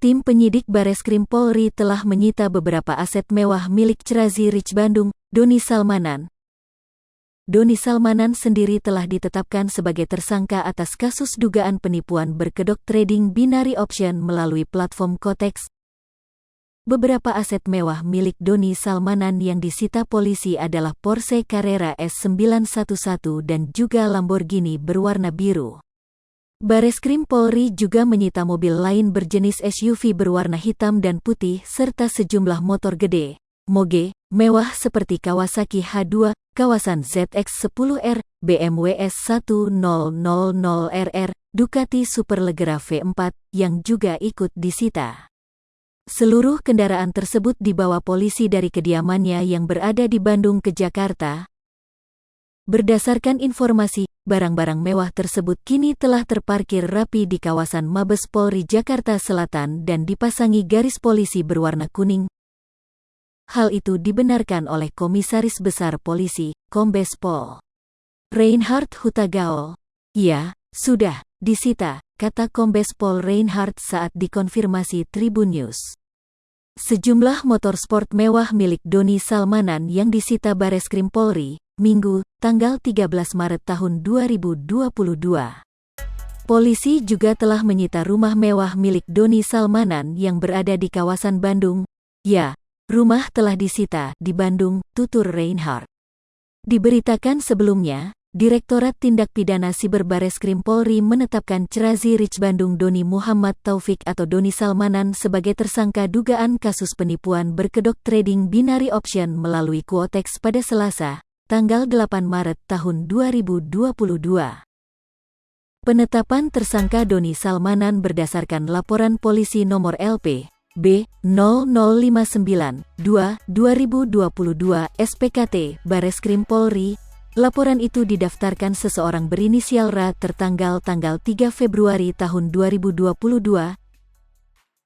Tim penyidik Bareskrim Polri telah menyita beberapa aset mewah milik Crazy Rich Bandung, Doni Salmanan. Doni Salmanan sendiri telah ditetapkan sebagai tersangka atas kasus dugaan penipuan berkedok trading binary option melalui platform Kotex. Beberapa aset mewah milik Doni Salmanan yang disita polisi adalah Porsche Carrera S911 dan juga Lamborghini berwarna biru. Bareskrim Polri juga menyita mobil lain berjenis SUV berwarna hitam dan putih serta sejumlah motor gede, moge, mewah seperti Kawasaki H2, Kawasan ZX-10R, BMW S1000RR, Ducati Superleggera V4, yang juga ikut disita. Seluruh kendaraan tersebut dibawa polisi dari kediamannya yang berada di Bandung ke Jakarta. Berdasarkan informasi, barang-barang mewah tersebut kini telah terparkir rapi di kawasan Mabes Polri Jakarta Selatan dan dipasangi garis polisi berwarna kuning. Hal itu dibenarkan oleh Komisaris Besar Polisi, Kombes Pol Reinhard Hutagaol. "Ya, sudah disita," kata Kombes Pol Reinhard saat dikonfirmasi Tribun News. Sejumlah motor sport mewah milik Doni Salmanan yang disita Bareskrim Polri, Minggu, tanggal 13 Maret tahun 2022. Polisi juga telah menyita rumah mewah milik Doni Salmanan yang berada di kawasan Bandung. "Ya, rumah telah disita di Bandung," tutur Reinhard. Diberitakan sebelumnya, Direktorat Tindak Pidana Siber Bareskrim Polri menetapkan Crazy Rich Bandung Doni Muhammad Taufik atau Doni Salmanan sebagai tersangka dugaan kasus penipuan berkedok trading binary option melalui Quotex pada Selasa, tanggal 8 Maret tahun 2022. Penetapan tersangka Doni Salmanan berdasarkan laporan polisi nomor LP B 0059-2-2022 SPKT Bareskrim Polri. Laporan itu didaftarkan seseorang berinisial RA tertanggal tanggal 3 Februari tahun 2022.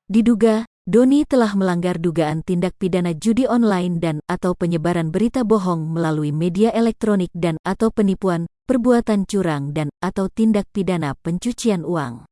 Diduga, Doni telah melanggar dugaan tindak pidana judi online dan atau penyebaran berita bohong melalui media elektronik dan atau penipuan, perbuatan curang dan atau tindak pidana pencucian uang.